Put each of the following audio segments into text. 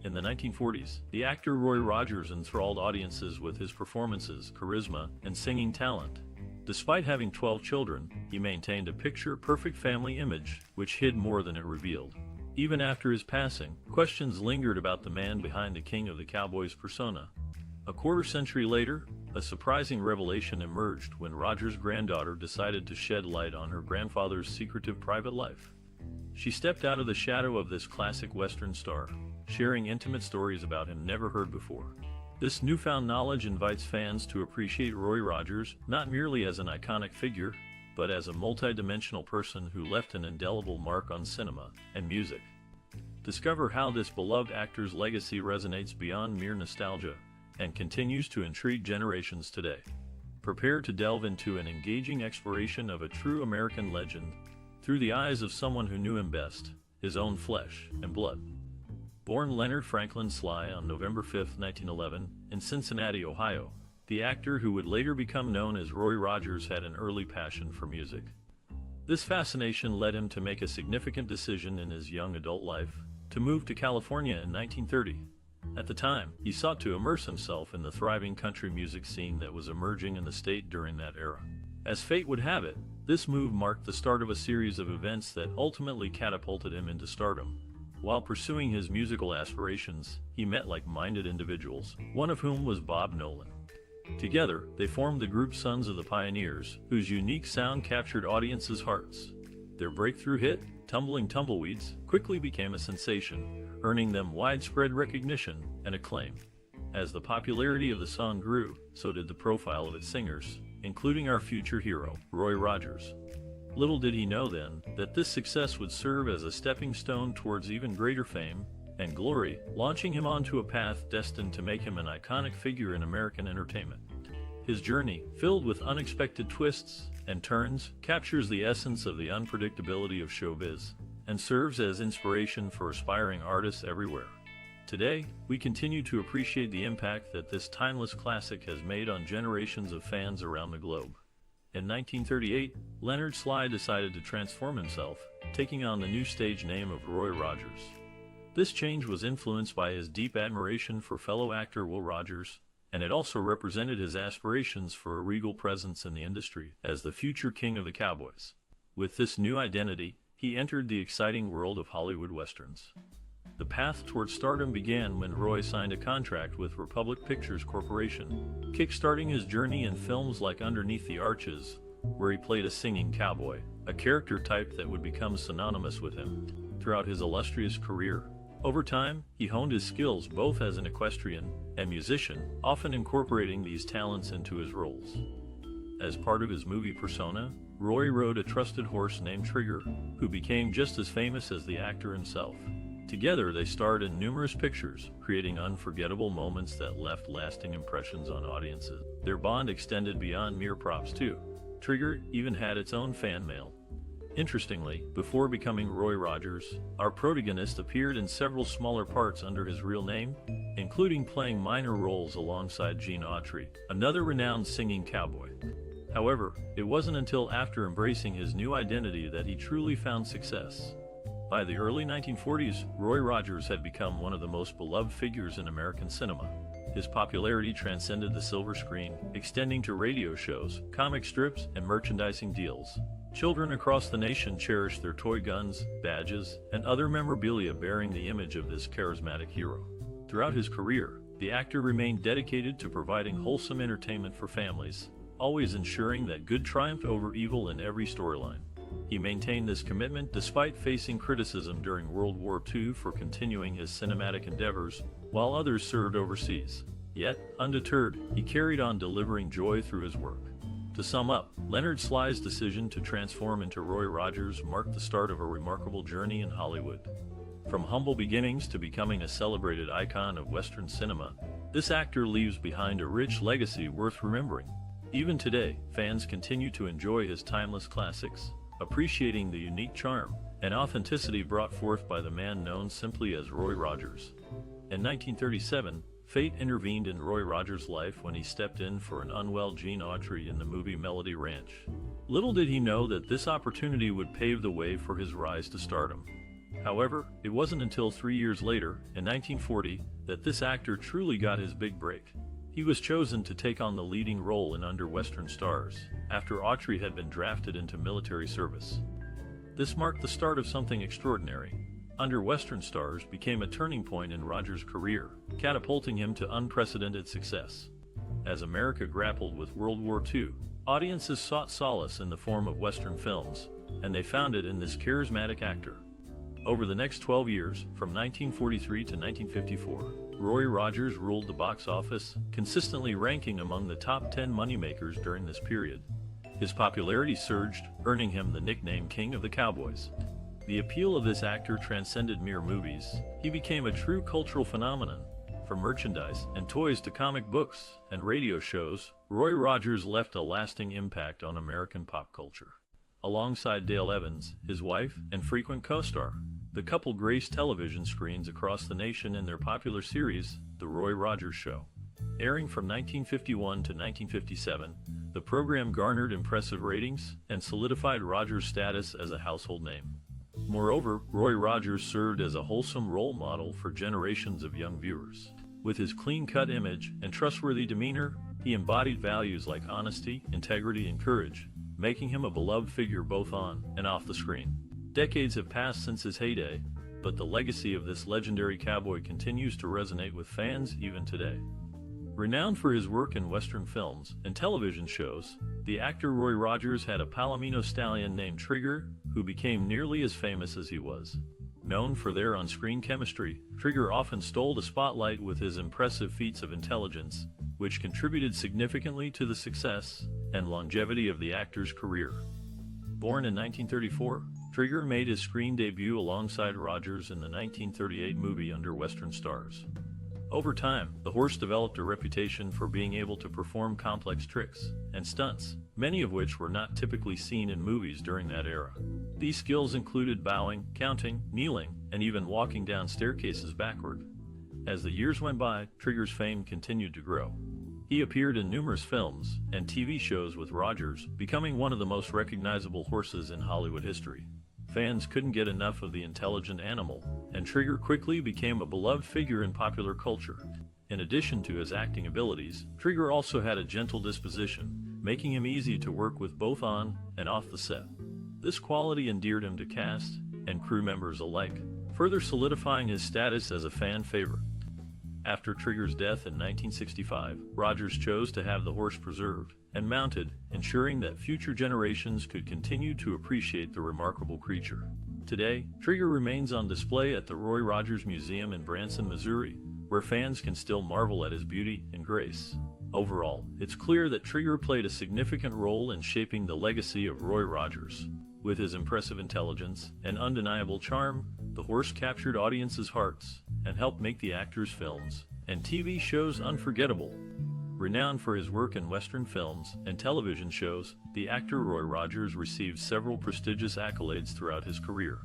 In the 1940s, the actor Roy Rogers enthralled audiences with his performances, charisma, and singing talent. Despite having 12 children, he maintained a picture-perfect family image, which hid more than it revealed. Even after his passing, questions lingered about the man behind the King of the Cowboys persona. A quarter-century later, a surprising revelation emerged when Rogers' granddaughter decided to shed light on her grandfather's secretive private life. She stepped out of the shadow of this classic Western star, sharing intimate stories about him never heard before. This newfound knowledge invites fans to appreciate Roy Rogers not merely as an iconic figure, but as a multi-dimensional person who left an indelible mark on cinema and music. Discover how this beloved actor's legacy resonates beyond mere nostalgia and continues to intrigue generations today. Prepare to delve into an engaging exploration of a true American legend through the eyes of someone who knew him best, his own flesh and blood. Born Leonard Franklin Sly on November 5, 1911, in Cincinnati, Ohio, the actor who would later become known as Roy Rogers had an early passion for music. This fascination led him to make a significant decision in his young adult life, to move to California in 1930. At the time, he sought to immerse himself in the thriving country music scene that was emerging in the state during that era. As fate would have it, this move marked the start of a series of events that ultimately catapulted him into stardom. While pursuing his musical aspirations, he met like-minded individuals, one of whom was Bob Nolan. Together, they formed the group Sons of the Pioneers, whose unique sound captured audiences' hearts. Their breakthrough hit, Tumbling Tumbleweeds, quickly became a sensation, earning them widespread recognition and acclaim. As the popularity of the song grew, so did the profile of its singers, including our future hero, Roy Rogers. Little did he know then that this success would serve as a stepping stone towards even greater fame and glory, launching him onto a path destined to make him an iconic figure in American entertainment. His journey, filled with unexpected twists and turns, captures the essence of the unpredictability of showbiz and serves as inspiration for aspiring artists everywhere. Today, we continue to appreciate the impact that this timeless classic has made on generations of fans around the globe. In 1938, Leonard Sly decided to transform himself, taking on the new stage name of Roy Rogers. This change was influenced by his deep admiration for fellow actor Will Rogers, and it also represented his aspirations for a regal presence in the industry as the future King of the Cowboys. With this new identity, he entered the exciting world of Hollywood westerns. The path toward stardom began when Roy signed a contract with Republic Pictures Corporation, kick-starting his journey in films like Underneath the Arches, where he played a singing cowboy, a character type that would become synonymous with him throughout his illustrious career. Over time, he honed his skills both as an equestrian and musician, often incorporating these talents into his roles. As part of his movie persona, Roy rode a trusted horse named Trigger, who became just as famous as the actor himself. Together, they starred in numerous pictures, creating unforgettable moments that left lasting impressions on audiences. Their bond extended beyond mere props too. Trigger even had its own fan mail. Interestingly, before becoming Roy Rogers, our protagonist appeared in several smaller parts under his real name, including playing minor roles alongside Gene Autry, another renowned singing cowboy. However, it wasn't until after embracing his new identity that he truly found success. By the early 1940s, Roy Rogers had become one of the most beloved figures in American cinema. His popularity transcended the silver screen, extending to radio shows, comic strips, and merchandising deals. Children across the nation cherished their toy guns, badges, and other memorabilia bearing the image of this charismatic hero. Throughout his career, the actor remained dedicated to providing wholesome entertainment for families, always ensuring that good triumphed over evil in every storyline. He maintained this commitment despite facing criticism during World War II for continuing his cinematic endeavors, while others served overseas. Yet, undeterred, he carried on delivering joy through his work. To sum up, Leonard Sly's decision to transform into Roy Rogers marked the start of a remarkable journey in Hollywood. From humble beginnings to becoming a celebrated icon of Western cinema, this actor leaves behind a rich legacy worth remembering. Even today, fans continue to enjoy his timeless classics, appreciating the unique charm and authenticity brought forth by the man known simply as Roy Rogers. In 1937, fate intervened in Roy Rogers' life when he stepped in for an unwell Gene Autry in the movie Melody Ranch. Little did he know that this opportunity would pave the way for his rise to stardom. However, it wasn't until 3 years later, in 1940, that this actor truly got his big break. He was chosen to take on the leading role in Under Western Stars, after Autry had been drafted into military service. This marked the start of something extraordinary. Under Western Stars became a turning point in Rogers' career, catapulting him to unprecedented success. As America grappled with World War II, audiences sought solace in the form of Western films, and they found it in this charismatic actor. Over the next 12 years, from 1943 to 1954, Roy Rogers ruled the box office, consistently ranking among the top 10 moneymakers during this period. His popularity surged, earning him the nickname King of the Cowboys. The appeal of this actor transcended mere movies. He became a true cultural phenomenon. From merchandise and toys to comic books and radio shows, Roy Rogers left a lasting impact on American pop culture. Alongside Dale Evans, his wife and frequent co-star, the couple graced television screens across the nation in their popular series, The Roy Rogers Show. Airing from 1951 to 1957, the program garnered impressive ratings and solidified Rogers' status as a household name. Moreover, Roy Rogers served as a wholesome role model for generations of young viewers. With his clean-cut image and trustworthy demeanor, he embodied values like honesty, integrity, and courage, making him a beloved figure both on and off the screen. Decades have passed since his heyday, but the legacy of this legendary cowboy continues to resonate with fans even today. Renowned for his work in Western films and television shows, the actor Roy Rogers had a Palomino stallion named Trigger, who became nearly as famous as he was. Known for their on-screen chemistry, Trigger often stole the spotlight with his impressive feats of intelligence, which contributed significantly to the success and longevity of the actor's career. Born in 1934, Trigger made his screen debut alongside Rogers in the 1938 movie Under Western Stars. Over time, the horse developed a reputation for being able to perform complex tricks and stunts, many of which were not typically seen in movies during that era. These skills included bowing, counting, kneeling, and even walking down staircases backward. As the years went by, Trigger's fame continued to grow. He appeared in numerous films and TV shows with Rogers, becoming one of the most recognizable horses in Hollywood history. Fans couldn't get enough of the intelligent animal, and Trigger quickly became a beloved figure in popular culture. In addition to his acting abilities, Trigger also had a gentle disposition, making him easy to work with both on and off the set. This quality endeared him to cast and crew members alike, further solidifying his status as a fan favorite. After Trigger's death in 1965, Rogers chose to have the horse preserved and mounted, ensuring that future generations could continue to appreciate the remarkable creature. Today, Trigger remains on display at the Roy Rogers Museum in Branson, Missouri, where fans can still marvel at his beauty and grace. Overall, it's clear that Trigger played a significant role in shaping the legacy of Roy Rogers. With his impressive intelligence and undeniable charm, the horse captured audiences' hearts and helped make the actor's films and TV shows unforgettable. Renowned for his work in Western films and television shows, the actor Roy Rogers received several prestigious accolades throughout his career.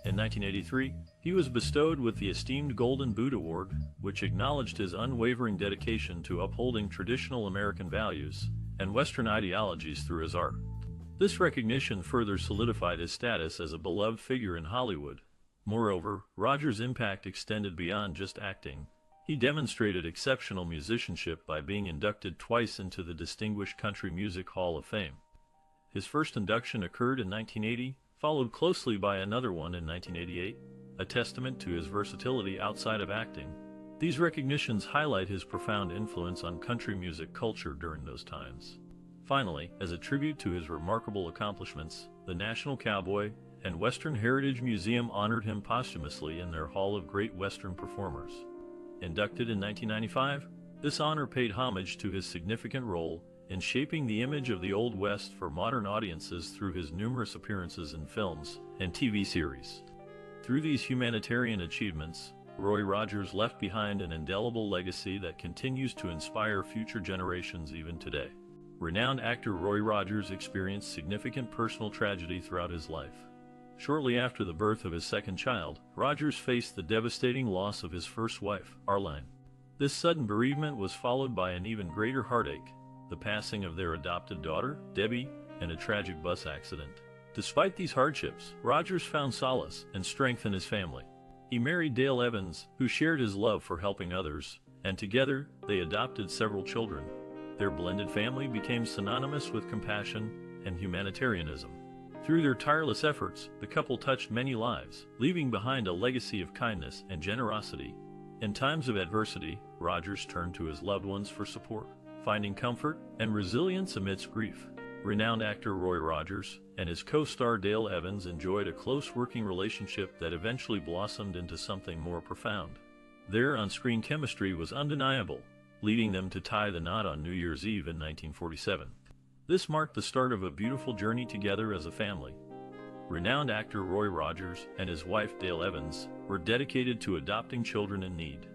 In 1983, he was bestowed with the esteemed Golden Boot Award, which acknowledged his unwavering dedication to upholding traditional American values and Western ideologies through his art. This recognition further solidified his status as a beloved figure in Hollywood. Moreover, Rogers' impact extended beyond just acting. He demonstrated exceptional musicianship by being inducted twice into the Distinguished Country Music Hall of Fame. His first induction occurred in 1980, followed closely by another one in 1988, a testament to his versatility outside of acting. These recognitions highlight his profound influence on country music culture during those times. Finally, as a tribute to his remarkable accomplishments, the National Cowboy and Western Heritage Museum honored him posthumously in their Hall of Great Western Performers. Inducted in 1995, this honor paid homage to his significant role in shaping the image of the Old West for modern audiences through his numerous appearances in films and TV series. Through these humanitarian achievements, Roy Rogers left behind an indelible legacy that continues to inspire future generations even today. Renowned actor Roy Rogers experienced significant personal tragedy throughout his life. Shortly after the birth of his second child, Rogers faced the devastating loss of his first wife, Arline. This sudden bereavement was followed by an even greater heartache, the passing of their adopted daughter, Debbie, in a tragic bus accident. Despite these hardships, Rogers found solace and strength in his family. He married Dale Evans, who shared his love for helping others, and together they adopted several children. Their blended family became synonymous with compassion and humanitarianism. Through their tireless efforts, the couple touched many lives, leaving behind a legacy of kindness and generosity. In times of adversity, Rogers turned to his loved ones for support, finding comfort and resilience amidst grief. Renowned actor Roy Rogers and his co-star Dale Evans enjoyed a close working relationship that eventually blossomed into something more profound. Their on-screen chemistry was undeniable, leading them to tie the knot on New Year's Eve in 1947. This marked the start of a beautiful journey together as a family. Renowned actor Roy Rogers and his wife Dale Evans were dedicated to adopting children in need.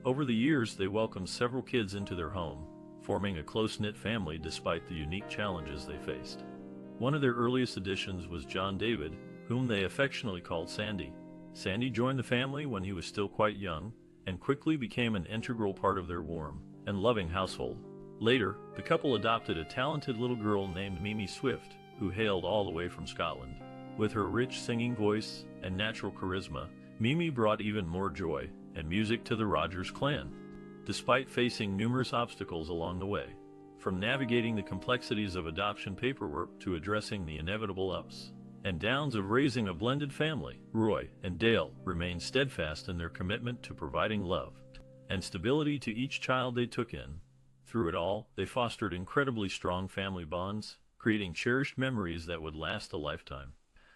Over the years, they welcomed several kids into their home, forming a close-knit family despite the unique challenges they faced. One of their earliest additions was John David, whom they affectionately called Sandy. Sandy joined the family when he was still quite young, and quickly became an integral part of their warm and loving household. Later, the couple adopted a talented little girl named Mimi Swift, who hailed all the way from Scotland. With her rich singing voice and natural charisma, Mimi brought even more joy and music to the Rogers clan. Despite facing numerous obstacles along the way, from navigating the complexities of adoption paperwork to addressing the inevitable ups and downs of raising a blended family, Roy and Dale remained steadfast in their commitment to providing love and stability to each child they took in. Through it all, they fostered incredibly strong family bonds, creating cherished memories that would last a lifetime.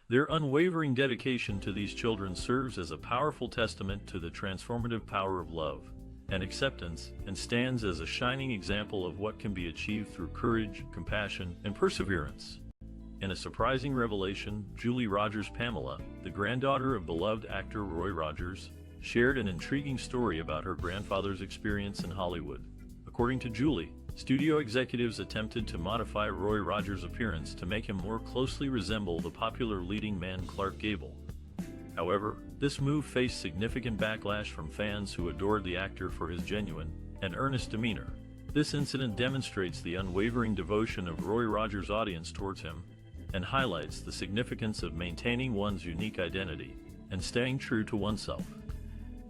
Their unwavering dedication to these children serves as a powerful testament to the transformative power of love and acceptance, and stands as a shining example of what can be achieved through courage, compassion, and perseverance. In a surprising revelation, Julie Rogers Pamela, the granddaughter of beloved actor Roy Rogers, shared an intriguing story about her grandfather's experience in Hollywood. According to Julie, studio executives attempted to modify Roy Rogers' appearance to make him more closely resemble the popular leading man Clark Gable. However, this move faced significant backlash from fans who adored the actor for his genuine and earnest demeanor. This incident demonstrates the unwavering devotion of Roy Rogers' audience towards him and highlights the significance of maintaining one's unique identity and staying true to oneself.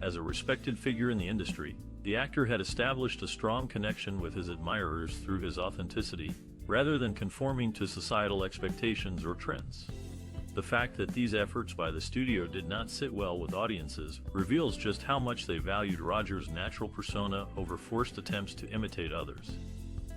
As a respected figure in the industry, the actor had established a strong connection with his admirers through his authenticity, rather than conforming to societal expectations or trends. The fact that these efforts by the studio did not sit well with audiences reveals just how much they valued Rogers' natural persona over forced attempts to imitate others.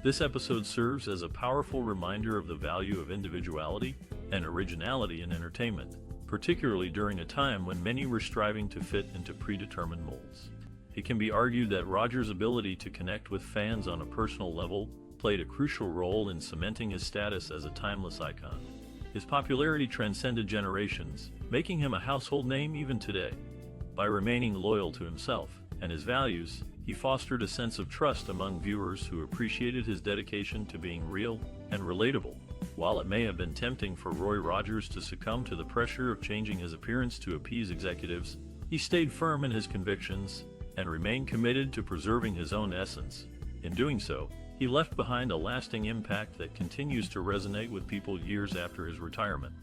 This episode serves as a powerful reminder of the value of individuality and originality in entertainment, particularly during a time when many were striving to fit into predetermined molds. It can be argued that Rogers' ability to connect with fans on a personal level played a crucial role in cementing his status as a timeless icon. His popularity transcended generations, making him a household name even today. By remaining loyal to himself and his values, he fostered a sense of trust among viewers who appreciated his dedication to being real and relatable. While it may have been tempting for Roy Rogers to succumb to the pressure of changing his appearance to appease executives, he stayed firm in his convictions and remained committed to preserving his own essence. In doing so, he left behind a lasting impact that continues to resonate with people years after his retirement.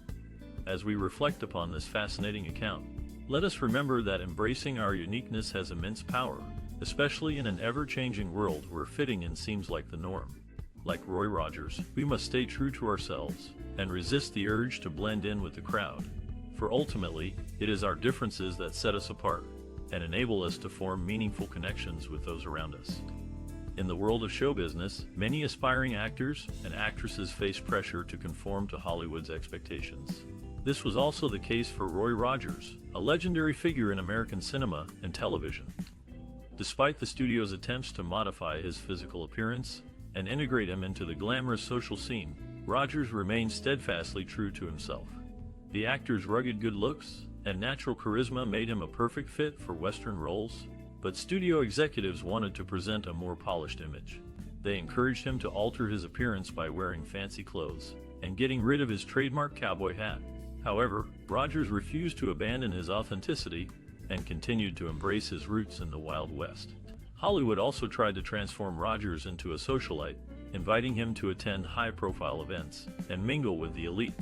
As we reflect upon this fascinating account, let us remember that embracing our uniqueness has immense power, especially in an ever-changing world where fitting in seems like the norm. Like Roy Rogers, we must stay true to ourselves and resist the urge to blend in with the crowd. For ultimately, it is our differences that set us apart and enable us to form meaningful connections with those around us. In the world of show business, many aspiring actors and actresses face pressure to conform to Hollywood's expectations. This was also the case for Roy Rogers, a legendary figure in American cinema and television. Despite the studio's attempts to modify his physical appearance and integrate him into the glamorous social scene, Rogers remained steadfastly true to himself. The actor's rugged good looks and natural charisma made him a perfect fit for Western roles, but studio executives wanted to present a more polished image. They encouraged him to alter his appearance by wearing fancy clothes and getting rid of his trademark cowboy hat. However, Rogers refused to abandon his authenticity and continued to embrace his roots in the Wild West. Hollywood also tried to transform Rogers into a socialite, inviting him to attend high-profile events and mingle with the elite.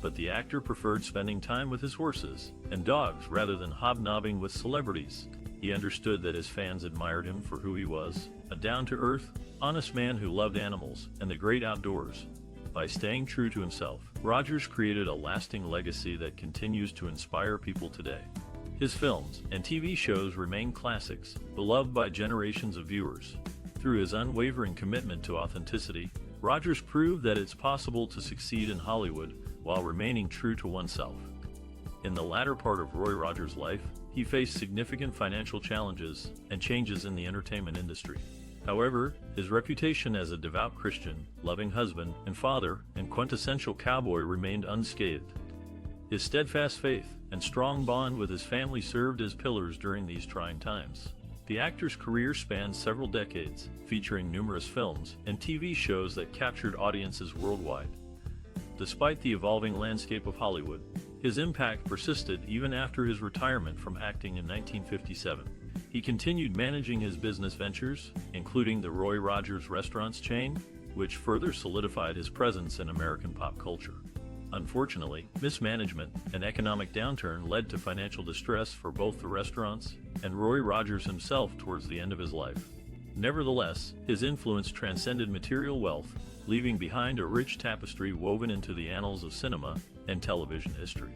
but the actor preferred spending time with his horses and dogs rather than hobnobbing with celebrities. He understood that his fans admired him for who he was, a down-to-earth, honest man who loved animals and the great outdoors. By staying true to himself, Rogers created a lasting legacy that continues to inspire people today. His films and TV shows remain classics, beloved by generations of viewers. Through his unwavering commitment to authenticity, Rogers proved that it's possible to succeed in Hollywood while remaining true to oneself. In the latter part of Roy Rogers' life, he faced significant financial challenges and changes in the entertainment industry. However, his reputation as a devout Christian, loving husband and father, and quintessential cowboy remained unscathed. His steadfast faith and strong bond with his family served as pillars during these trying times. The actor's career spanned several decades, featuring numerous films and TV shows that captured audiences worldwide. Despite the evolving landscape of Hollywood, his impact persisted even after his retirement from acting in 1957. He continued managing his business ventures, including the Roy Rogers Restaurants chain, which further solidified his presence in American pop culture. Unfortunately, mismanagement and economic downturn led to financial distress for both the restaurants and Roy Rogers himself towards the end of his life. Nevertheless, his influence transcended material wealth, leaving behind a rich tapestry woven into the annals of cinema and television history.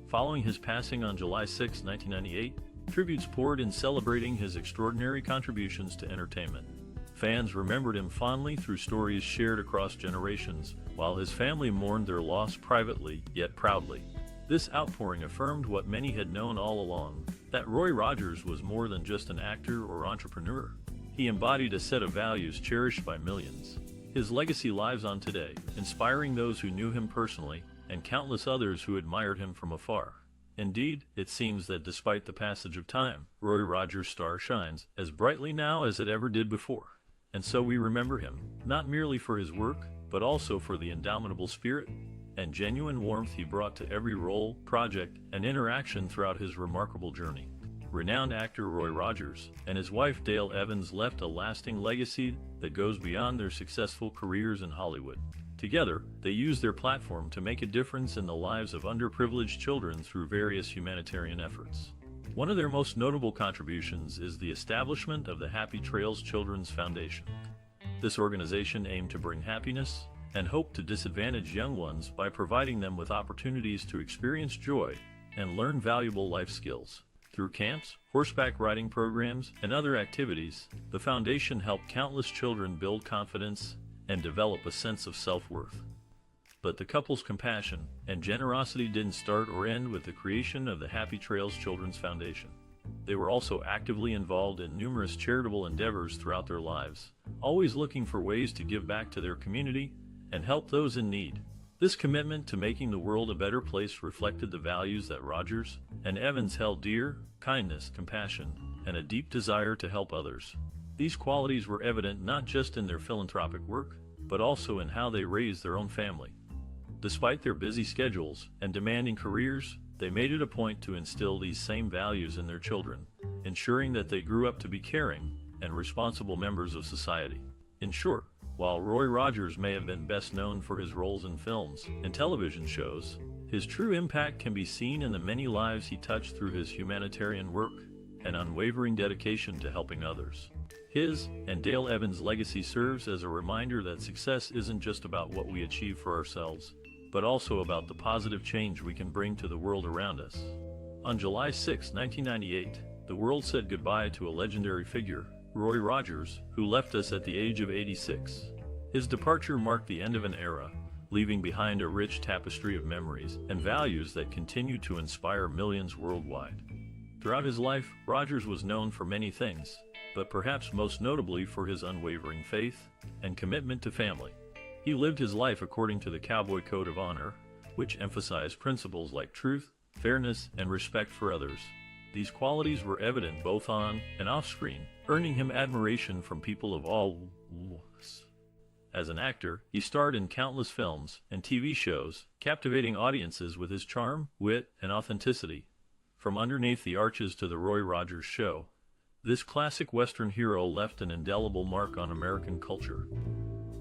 Following his passing on July 6, 1998, tributes poured in celebrating his extraordinary contributions to entertainment. Fans remembered him fondly through stories shared across generations, while his family mourned their loss privately, yet proudly. This outpouring affirmed what many had known all along, that Roy Rogers was more than just an actor or entrepreneur. He embodied a set of values cherished by millions. His legacy lives on today, inspiring those who knew him personally, and countless others who admired him from afar. Indeed, it seems that despite the passage of time, Roy Rogers' star shines as brightly now as it ever did before. And so we remember him, not merely for his work, but also for the indomitable spirit and genuine warmth he brought to every role, project, and interaction throughout his remarkable journey. Renowned actor Roy Rogers and his wife Dale Evans left a lasting legacy that goes beyond their successful careers in Hollywood. Together, they used their platform to make a difference in the lives of underprivileged children through various humanitarian efforts. One of their most notable contributions is the establishment of the Happy Trails Children's Foundation. This organization aimed to bring happiness and hope to disadvantaged young ones by providing them with opportunities to experience joy and learn valuable life skills. Through camps, horseback riding programs, and other activities, the foundation helped countless children build confidence and develop a sense of self-worth. But the couple's compassion and generosity didn't start or end with the creation of the Happy Trails Children's Foundation. They were also actively involved in numerous charitable endeavors throughout their lives, always looking for ways to give back to their community and help those in need. This commitment to making the world a better place reflected the values that Rogers and Evans held dear: kindness, compassion, and a deep desire to help others. These qualities were evident not just in their philanthropic work, but also in how they raised their own family. Despite their busy schedules and demanding careers, they made it a point to instill these same values in their children, ensuring that they grew up to be caring and responsible members of society. In short, while Roy Rogers may have been best known for his roles in films and television shows, his true impact can be seen in the many lives he touched through his humanitarian work and unwavering dedication to helping others. His and Dale Evans' legacy serves as a reminder that success isn't just about what we achieve for ourselves, but also about the positive change we can bring to the world around us. On July 6, 1998, the world said goodbye to a legendary figure, Roy Rogers, who left us at the age of 86. His departure marked the end of an era, leaving behind a rich tapestry of memories and values that continue to inspire millions worldwide. Throughout his life, Rogers was known for many things, but perhaps most notably for his unwavering faith and commitment to family. He lived his life according to the Cowboy Code of Honor, which emphasized principles like truth, fairness, and respect for others. These qualities were evident both on and off screen, earning him admiration from people of all walks. As an actor, he starred in countless films and TV shows, captivating audiences with his charm, wit, and authenticity. From Underneath the Arches to The Roy Rogers Show, this classic Western hero left an indelible mark on American culture.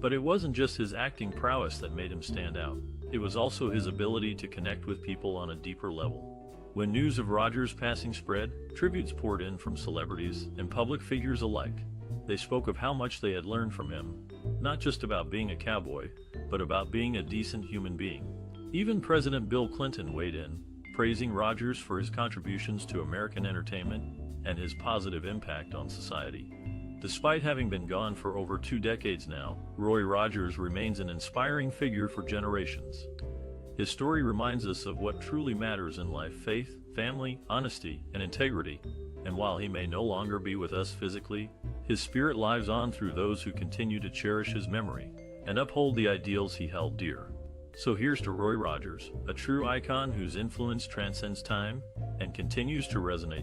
But it wasn't just his acting prowess that made him stand out. it was also his ability to connect with people on a deeper level. When news of Rogers' passing spread, tributes poured in from celebrities and public figures alike. They spoke of how much they had learned from him, not just about being a cowboy, but about being a decent human being. Even President Bill Clinton weighed in, praising Rogers for his contributions to American entertainment and his positive impact on society. Despite having been gone for over 2 decades now, Roy Rogers remains an inspiring figure for generations. His story reminds us of what truly matters in life: faith, family, honesty, and integrity. And while he may no longer be with us physically, his spirit lives on through those who continue to cherish his memory and uphold the ideals he held dear. So here's to Roy Rogers, a true icon whose influence transcends time and continues to resonate